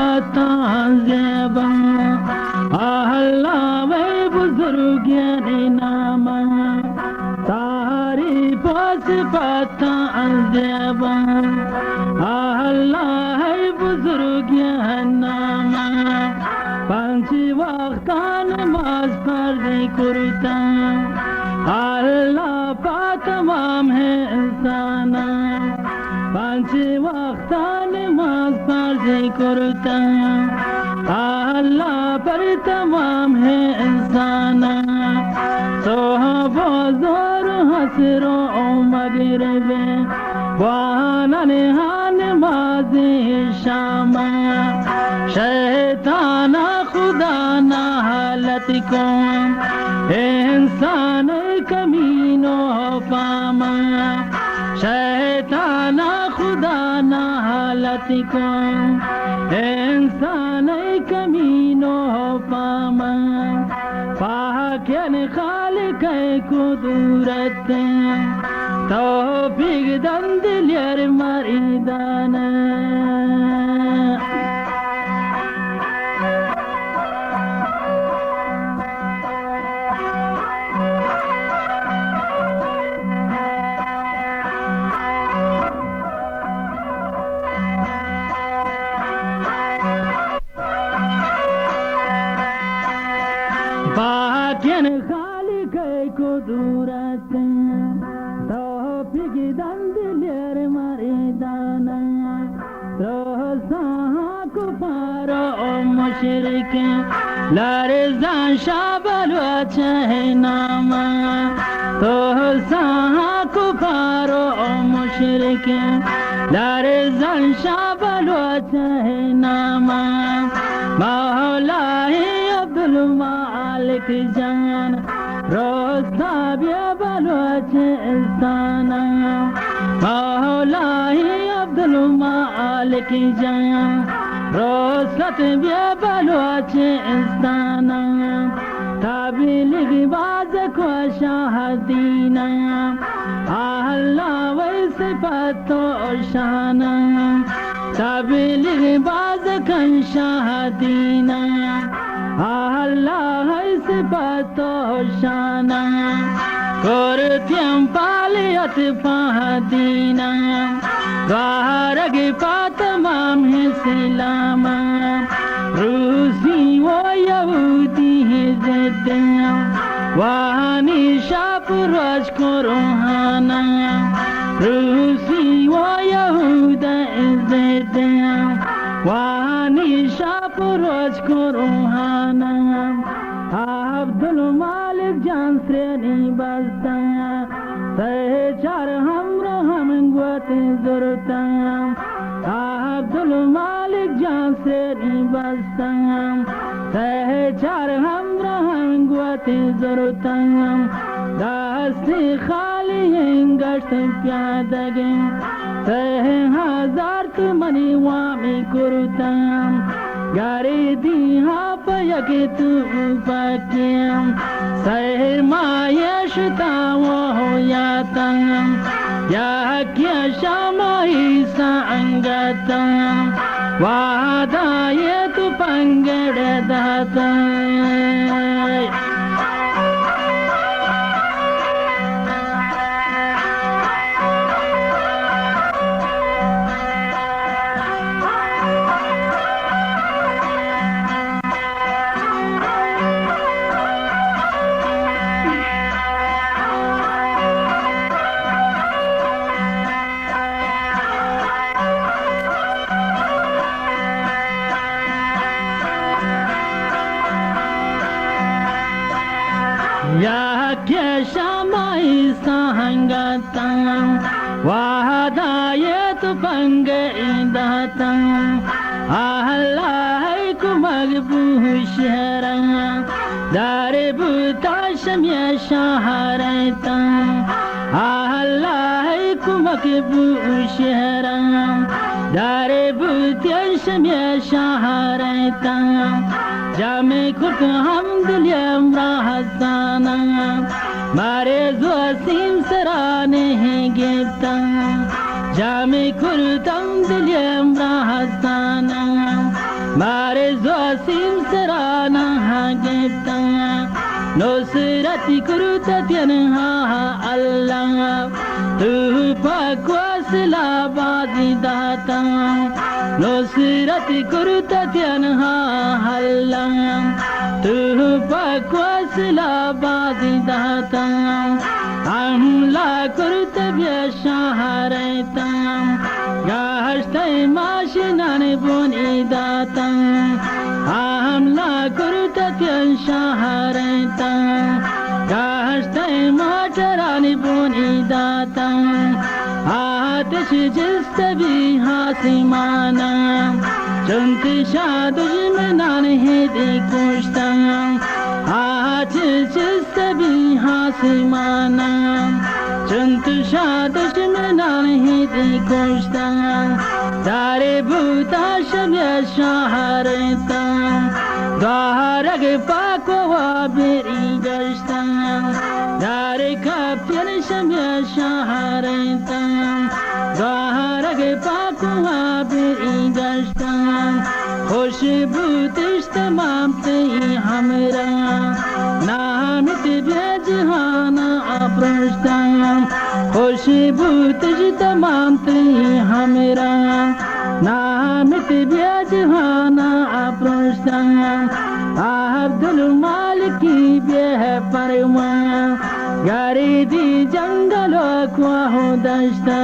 सिफाता ज़ेबा अल्लाह वे बुजुर्ग नामा तारीफ सिफाता ज़ेबा अल्लाह बुजुर्ग नामा पांच वक्त नमाज फर्ज करता अल्लाह पाक तमाम है इंसान पांच वक्त नमाज फर्ज करता अल्लाह पर तमाम है इंसान सोहबोर हसरो मगरिबे वानन नमाज शामा शैताना खुदा ना हालत को इंसान कमीनो पामा शैताना खुदा ना हालत को इंसान कमीनो पामा पाकन खालिक कुदरत तौफीक दंदिलियर मरीदाना बाकियन खालिक कुदरत तौफीक दंदिलियर मरीदाना रोज़ा कुफारो मुशरिक लरज़ा शाबलो चाहे नामा रोज़ा कुफारो मुशरिक लरज़ा शाबलो चाहे नामा मौला अब्दुल मालिक जान रोज़ा बलोच इंसाना मौला अब्दुल मालिक जान रोज़त बलोच इंसाना ताबिलिग बाज को शाहदीना अल्लाह वैसे पतो शाना ताबिलिग बाज कन शाहदीना अल्लाह से पतो शाना करत्यम पालियत पहदीना वारग पातमाम है सिलामा रूसी वो यहूदी है ज़िद्दिया वानी शापुरज को रोहाना रूसी वो यहूदा ज़िद्दिया वानी शापुरज को रोहाना अब्दुल मालिक जान श्रेणी बजता सहचार हमरो हम गुआते जरूरता अब्दुल मालिक जान श्रेणी बजता सहचार हमरो हम गुआते जरूरता दास्ती खाली गश्त प्यादगे सह हजार तुमनी वामी कुरुता गारी दिहा पयके तू पाक्यम सहर मायशता वो याता या क्या शामही सांगता वादा ये तू पंगड़ दाता या क्या शामाई सहंगता वादा ये तो पंगे दाता अल्लाह को मगबूह शहरा दारे बुता शमिया शहरता अल्लाह को मगबूह शहरा दारे बुता शमिया शहरता जामे खुद हमदुलियम राहसाना मारे ज़ुअसीम सराने हैं गिफ्ता जामे खुद हमदुलियम राहसाना मारे जोसिम सराना गिफ्ता नुसरत कुरुत त्यनहा अल्लाह तू पक्वासला बाजी दाता नुसरत कुरुत त्यनहा अल्लाह तू पक्वासला बाजी दाता हमला कुरुत व्यशाहरता गाहस्ते माशिनान बुनी दाता हमला कुरुत त्यशाहरता गाहस्ते माटरानी बुनी दाता आतिश जिस्त भी हासिमाना चुंत शादुजमनान है देखुश्ता आतिश जिस्त भी हासिमाना चुंत शादुजमनान है देखुश्ता दारे भूता शब्य शाहरता द्वारग पाकवा बेरी गश्ता दारे काप्यन शब्य शाहरता द्वारग पाकवा बेरी गश्ता खुशबू तिश तमाम ते हमरा नामित बेजहाना अप्रश्ता खुशबू तिश तमाम ते हमरा नामित बेजहाना अप्रश्ता अब्दुल मालिकी बेह परवा गरीदी जंगलों को हो दश्ता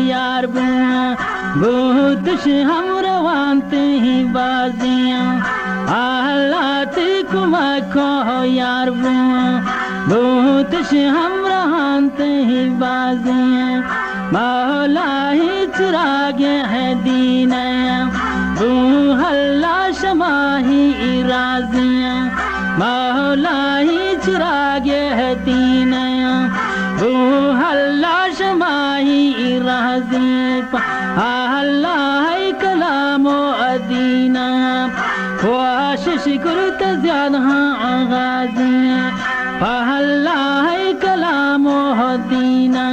यार बहुत हम रवानते ही बाजियां हालात कुमा को यार बहुत हम रवानते ही बाजियां मौला ही चिराग है दीन वो हल्ला शमाही राजियां मौला ही चिराग है दीन वो हल्ला शमाही राजी अल्लाह कलामो अदीना ख्वाशिश कुरुत ज्यादा आगाजी अल्लाह कलामो अदीना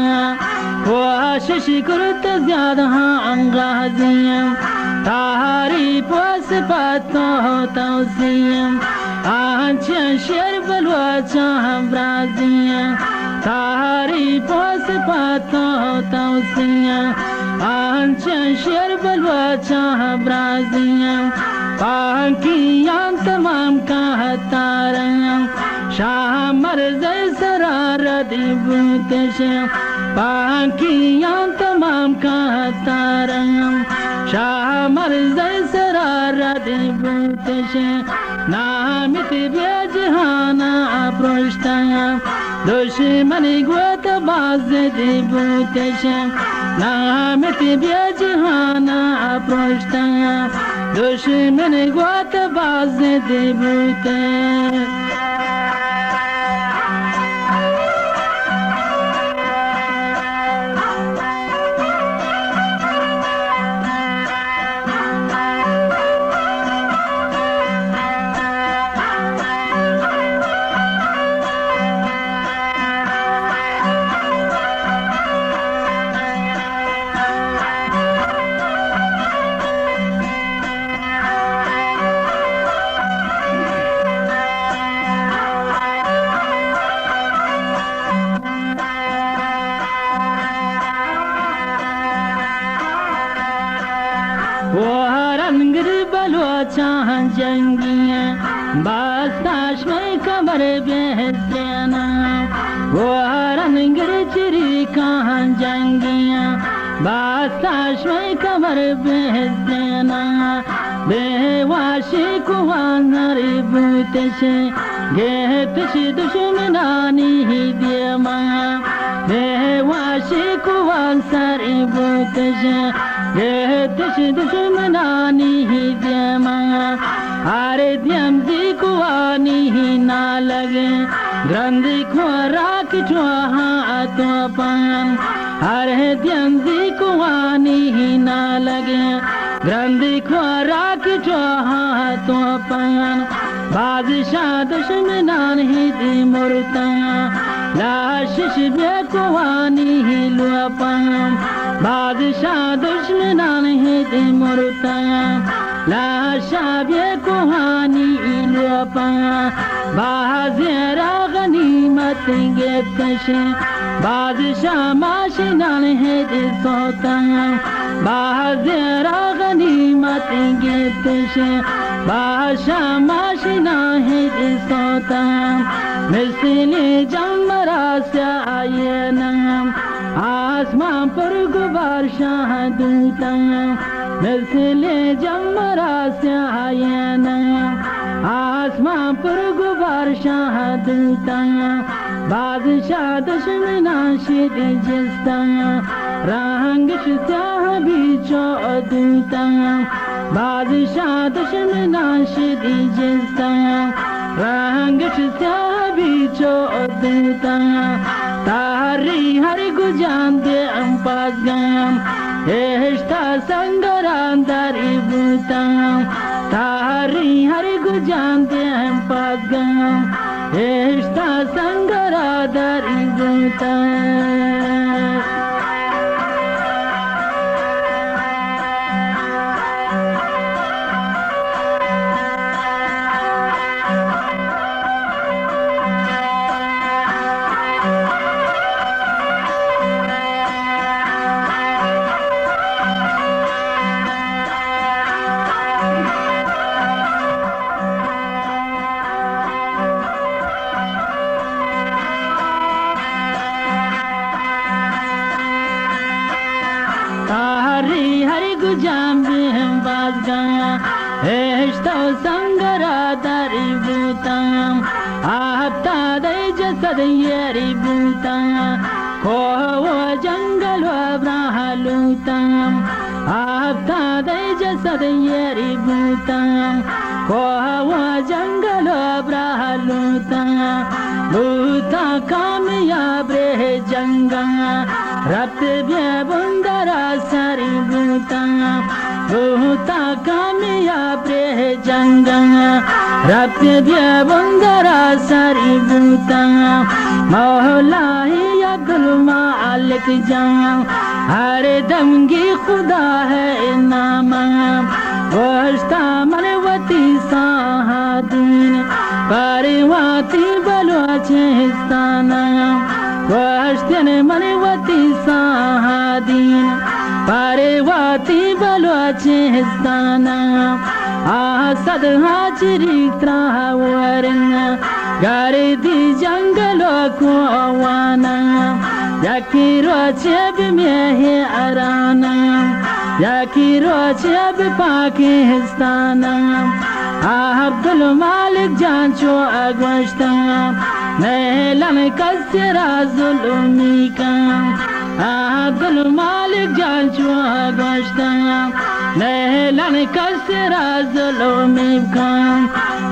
ख्वाशिश कुरुत ज्यादा आगाजी तारीफ वसफातो तौसीम आंचा शेर बलवा चाह ब्राजिया तारीफ वसफातो तौसीम आंचा शेर बलवा चाह ब्राजिया पाकियां तमाम का तारा शाह मर्ज़ सरारत बूतश पाकियां तमाम का तारा शाह मर्ज़ सरारत बूतश नामित बेजहाना अप्रश्ता दुश्मन गोत बाज बूतश नामित बेजहाना अप्रश्ता दुश्मन गोत बाज बूतश चाह जंगिया बास्ताश में कमर बेहसना वो रंगर चिरी कहाँ जंगिया बास्ताश्वै कमर बेहसेना बेवाशी कुवानरी बूतशे गेतश दुश्मनानी ही दियमा बेवाशी कुवानरी बूतशे गेतश दुश्मनानी ही दियमा अरे दियम जी कुवानी ही ना लगे ग्रंथि खुराक चुहा तो पान हरे दियंदी कुवानी ही ना लगे ग्रंथि खुराक चुहा तो पान बादशाह दुश्मनान ही दी मुर्ता लाशिश बे कुवानी ही लुआपान बादशाह दुश्मनान ही दी मुर्ता लाशा बे कुवानी लुआपान बाज़ेरा गनीमत गेतशे बादशाह माशिनान है सोता बाज़ेरा गनीमत गेतशे बादशाह माशिना है सोता मिसले जमरा से आये नाम आसमां पर गुबार शाह दूता मिसले जमरा से आये नाम आसमां पर गुबार शाह दूता बादशाह दुश्मना शिद जिस्ता रंग स्याह भी चौदूता बादशाह दुश्मना शिद जिस्ता रंग स्याह भी चौदूता तारी हर गुजान दे पास गम एष्टा संगरान दारी बूता तारी हर गुजान दे पास गम एष्टा संगरा दारी बूता हरी गुजाम हम बाज गया हेष्टा संगरा दारी बूताम आपता दे जसद येरी बूताम को वो जंगल ब्राहलूताम आपता दे जसद येरी बूताम को वो जंगल ब्राहलूताम बूता कामयाब रे जंगा रत बे बुंदरा सारी बूता बूता कामयाब रे जंगा रत बे बुंदरा सारी बूता मौला ही अब्दुल मालिक जान हर दमगी खुदा है नामा वस्ता मनवती साहादीन परिवाती बलुचिस्ताना वस्तिन मनवती साहादीन परिवाती बलुचिस्ताना आसद हाजिरी त्रावरना गारदी जंगलो को वाना याकिरो चेब में है अराना याकिरो चेब पाकिस्ताना अब्दुल मालिक जांचो अगवश्ता नैलन कसरा जुल्मी का अब्दुल मालिक जांचो अगवश्ता नैलन कसरा जुल्मी का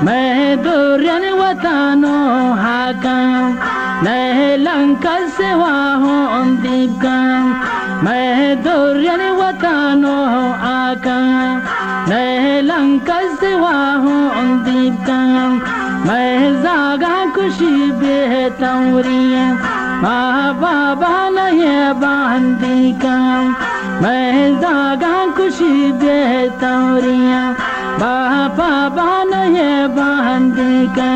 मैं दुर्यन वतानो हाका नैलन कसवा हो दीप का मैं दुर्यन वतानो आका नैलन कसवा हो दीप का मैं जागा खुशी बेतौरिया माँ बाबा नहीं बांधी का मैं जागा खुशी बेतौरिया माँ बाबा नहीं बांधी का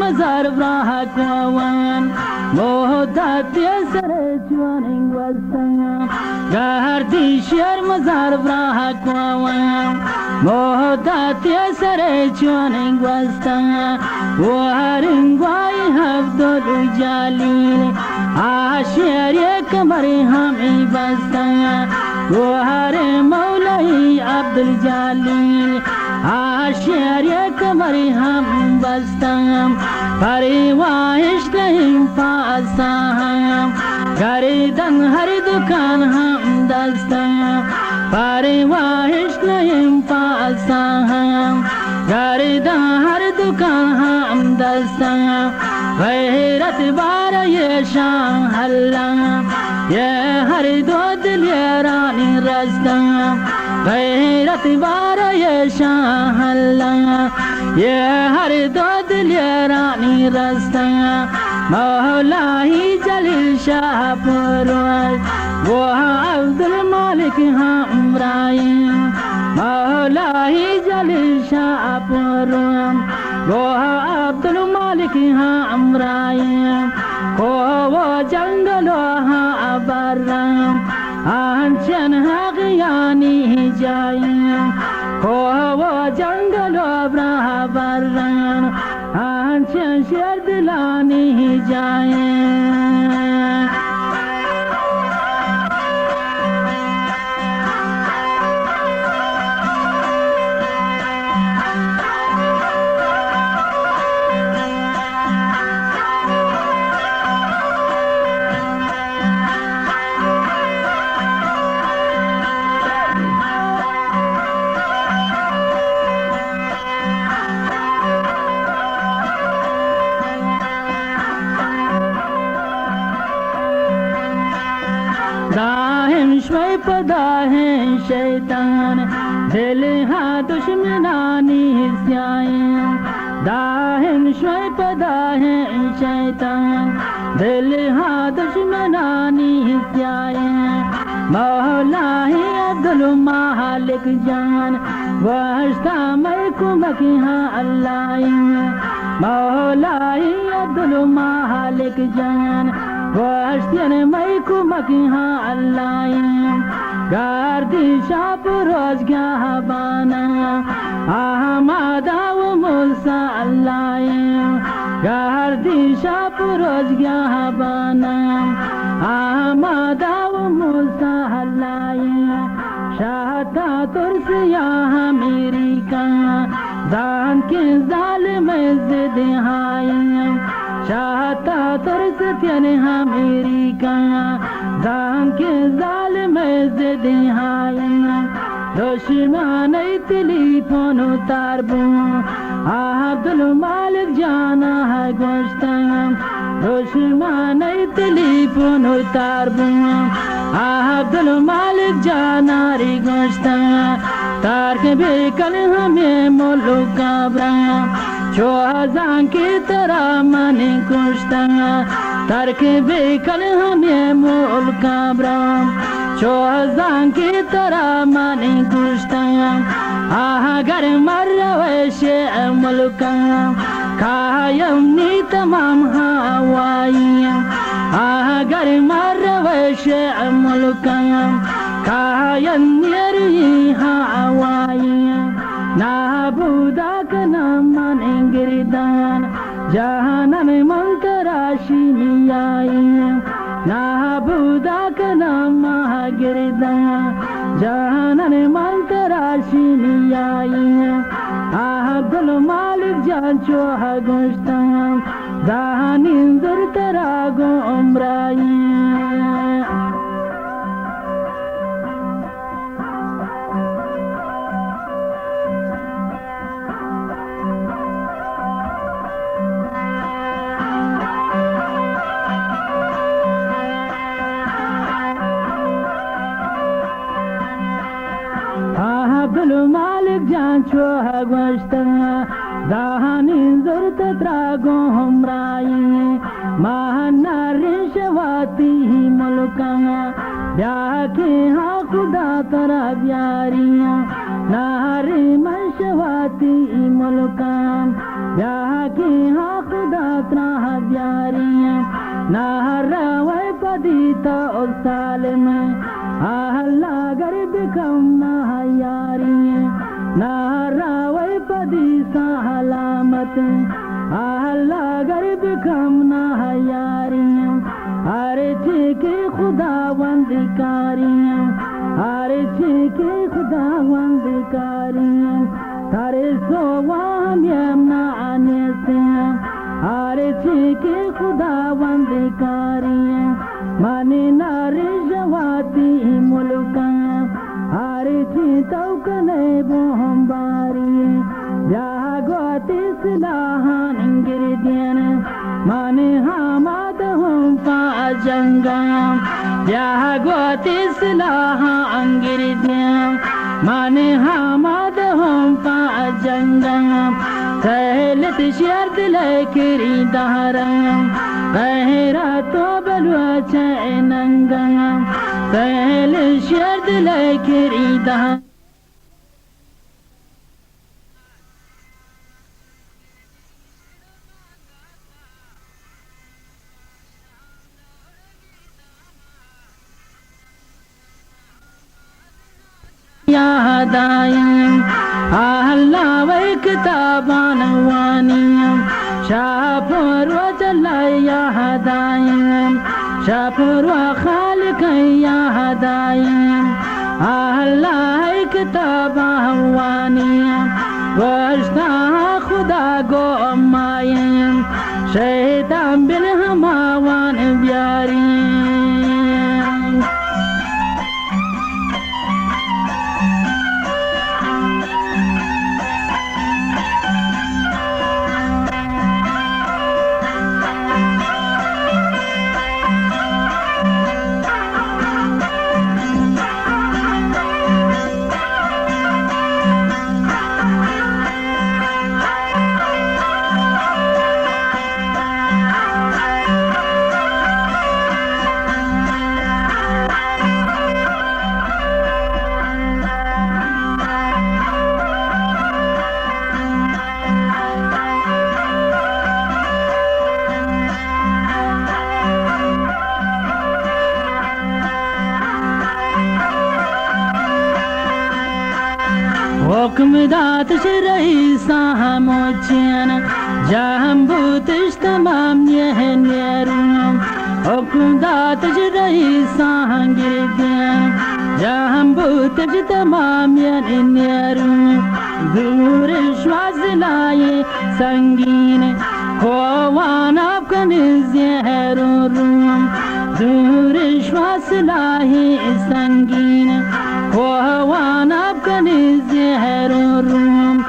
mazar braha kwawan moda tesare chuaning wasang gardi shir mazar braha kwawan moda tesare chuaning wasang waring wai habdul jalil ashir kamar hami basang wahare maulai abdul jalil ashir kamar ham bastam परिवाहिश नहीं पासा गरीदन हर दुकान हम दस्ता परिवाहिश नहीं पासा गरीदन हर दुकान हम दस्ता गैरत बार ये शान हल्ला ये हर दो दिल ये रानी रस्ता गैरत बार ये शान हल्ला ये हर दो दिल ये रानी रस्ता मौला ही जलील शाह परवज वो अब्दुल मालिक हमराई मौला ही जलील शाह परवज वो अब्दुल मालिक हमराई को वो जंगलो बर्रम आंचन हगियानी जाई को वो जंगलो बर्रम आंचन शेर दिलानी जाए दाहिम शोई पदाहिं शैतान दिल हा दुश्मनानी हिस्याए दाहिम शोई पदाहिं शैतान दिल हा दुश्मनानी हिस्याए मौला ही अब्दुल मालिक जान वस्ता मलकुमक हा अल्लाह मौला ही अब्दुल मालिक जान वस्तियन मैकु मकिहा अल्लाह गार्दी शाप रोज बाना अहमदा व मुसा अल्लाह गार्दी शाप रोज बाना अहमदा व मुसा अल्लाह शाहता तुरसिया मेरी का दान के जालिम जिद हाय चाहता तरस त्यन मेरी का दान के जालिम जिद हाय दुश्मन टेलीफोन तारबू अब्दुल मालिक जाना है गोश्ता दुश्मन टेलीफोन तारबू अब्दुल मालिक जाना रे गोश्ता तार के बेकल हमें मुल्क काबरा चौहां की तरह मने कुश्ता तार के बेकल हमें मुल्क काबरा चौहां की तरह मने कुश्ता अगर मर वैसे मुल्क कायम नी तमाम हवाई अगर मर वैसे मुल्क कायम निरी हवाई नाबूदा का नाम माने गिरदान जहानन मंतराशी मियाई नाबूदा का नाम गिरदान जहानन मंतराशी मियाई अब्दुल मालिक जान चोहा गोश्ता दानिन जुरतरा गो उम्राई अब्दुल मालिक जान चोहा गोश्ता दानिन जुरत त्रागो हमराई महानारी शवाती मुल्का ब्याके हाँ खुदा तरा प्यारियाँ नारी मंशवाती मुल्का ब्याके हाँ खुदा तना प्यारियां नाहरवे पदीता और सालिम आहल्ला गरीब कम ना यारियां नाहरवे पदीसा हलामत आहल्ला गरीब कम ना यारियां अरे ठीक खुदा वंदिकारियां अरे ठीक खुदा वंदिकारियां तारे सोवाम यमना आनेसियां अरे ठीक खुदा वंदिकारियां माने नारे जवाती मुल्का अरे ठीक तौकने बोहम्बारियां जागोती सिलाहान इंगिरिदियन माने हामाद हम पाजंगा जागोती सिलाहान इंगिरिदियन माने हामाद हम पाजंगा सहलत शर्द लेकरी दहरंगा कहरा तो बलवा चैनंगा सहल शर्द लेकरी दहरंगा यादायं आहल्ला वे किताबान वानियं शापुर वजलाई यादायं शापुर व खालिक यादायं आहल्ला किताबान वानियं वस्ता खुदा गो मायं शैतान बिन हमावान ब्यारी हुक्मदात रही सामोचन जहम भूतिश तमाम यह नेरुम हुक्मदात रही सांगिरदियन जहम भूतिश तमाम यह नेरुम दूर श्वास लाए संगीन खोवान आपकन जहरुम दूर श्वास लाए संगीन खोवान आपकन जहरुम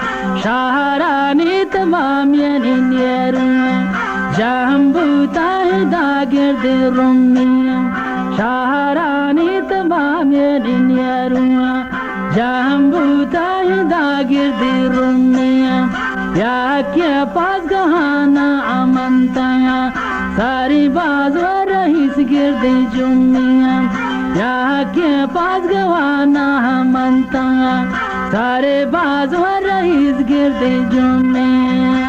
शाहरानी तमाम यनियरुम जम्बूता दागिर्द रुमिया शाहरानी तमाम यनियरुम जम्बूता दागिर्द रुमिया या के पास गहाना अमंता सारी बाजवा रहीस गिर्द जुमिया या के पास गवाना अमंता सारे बाजवा रहीस गिर्द जुमिया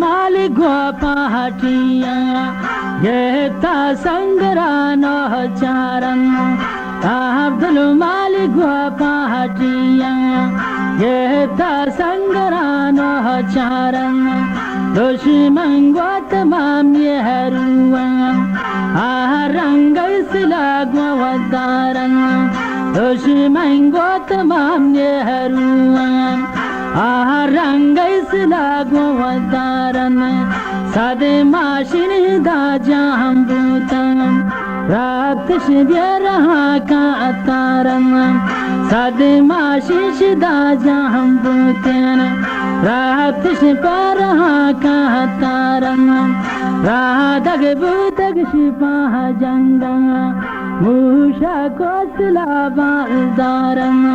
मालिक पहाटिया ये ता संगरा न चारन अब्दुल मालिक पहाटिया ये ता संगरा न चारन दुश्मन गो तमाम ये हरुआ रंग सिला गोवतारन दुश्मन गो तमाम ये हरुआ रंग सिला गोवतारन सदे माशिन दाजा हम बूतम रातश रहा का अतारन सदे माशिश दाजा हम बूतन रातिश पर कहतारंग राधग बुतग शिपाह जंगंग मूषा कोसला बालदारंग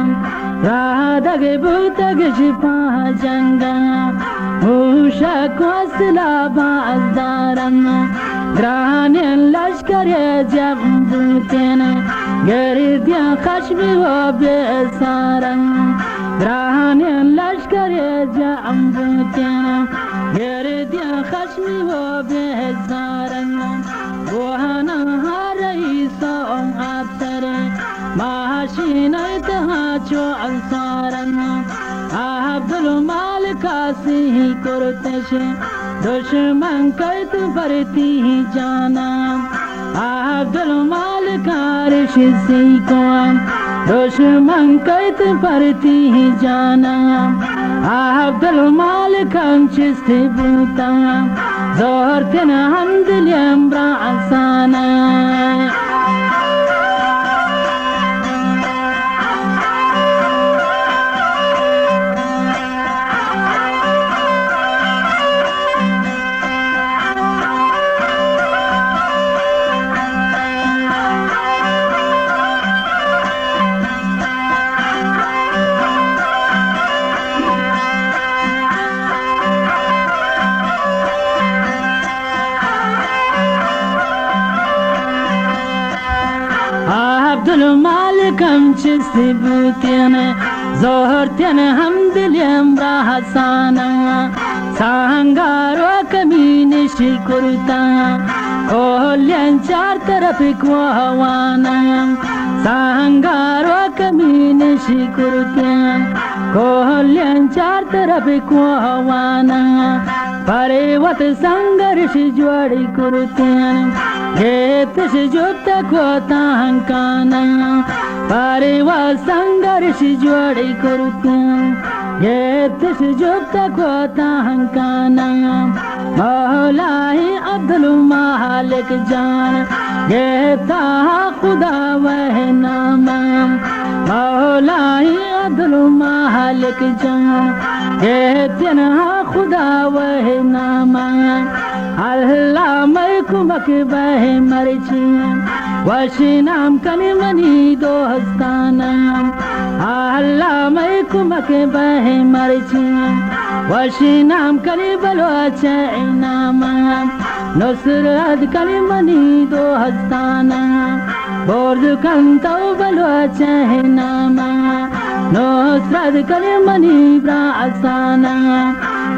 राधग बुतग शिपाह जंगंग मूषा कोसला बालदारंग ग्रान्यन लश्कर जम्बूतेन गरिद्या खश्मी वो बेसारंग ग्रान्यन लश्कर जम्बूतेन गरिद्या खश्मी वो बेसारंग वहना हरई सों अप्सरे माशीन इतहा चो अंसारंग अब्दुल मालिक सिंह कुर्तशे दुश्मन कैत भरती जाना अब्दुल मालिक ऋषि सिंह को दुश्मन कैत भरती जाना अब्दुल मालिक चिस्ती बूता जोर तेन हमदिलियम ब्रासाना अब्दुल मालिकम चिस्ती बूतेन जोहर तेन हमदिलियम ब्रासाना सांगारो कमीनिशी कुर्ता कोल्यन चार तरफ को हवाना सांगारो कमीनिशी कुर्ता कोल्यन चार तरफ को हवाना परिवत संघर्ष जोड़ी कुर्तेन गेतश जुप्त को तांकाना परिवत संघर्ष जोड़ी कुर्तेन गेतश जुप्त को तांकाना मौलाई अब्दुल मालिक जान गेता खुदा वह नामा मौलाई अब्दुल मालिक जान गेतना खुदा वह नामा अल्लाह मैं कुमक बह मरची वशी नाम कनी मनी दोस्ताना अल्लाह मैं कुमक बह मरची वशी नाम कनी बलवा नामा नुसरत कनी मनी दोस्ताना बोर्द कंतो बलवा नामा नुसरत कनी मनी ब्रासाना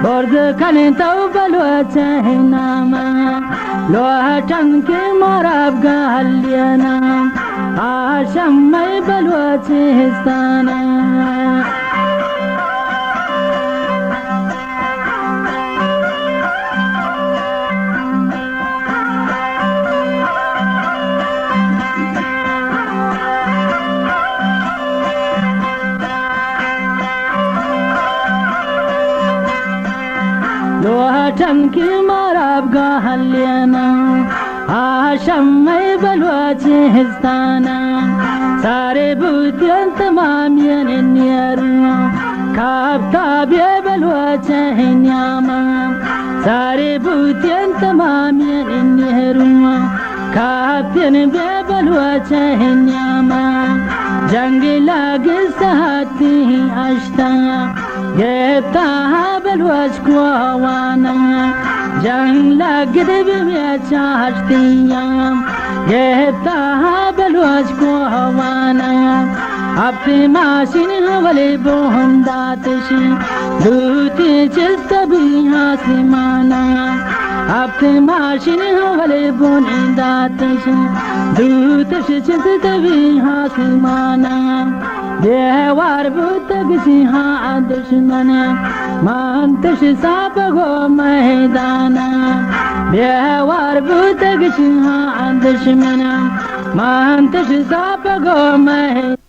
बोर्द कने तो बलवा नामा लोहटन के मोरब गहलियना आशम में बलवा हिस्साना लोहटन की माराब गहलियना आशम में बलवा हिस्साना सारे भूतियन तमाम नियरुआ खाबता बे बलवा न्यामा सारे भूतियन तमाम नियरुआ खाबतन बे बलवा न्यामा जंग लागे सहती अश्ता गेता बलवाज को हवाना जंग लग में चाहतिया गेता बलवाज को हवाना अपने माशिन हवले बोहंदातशी दूती चिस्त भी हासिमाना अपने माशिन हवले बोहंदातशी दूती चिस्त भी हासिमाना देवार बुतग सिंहा दुश्मन मांतश साप गो मैदाना देवार बुतग सिंहा दुश्मन मांतश साप गो मैदाना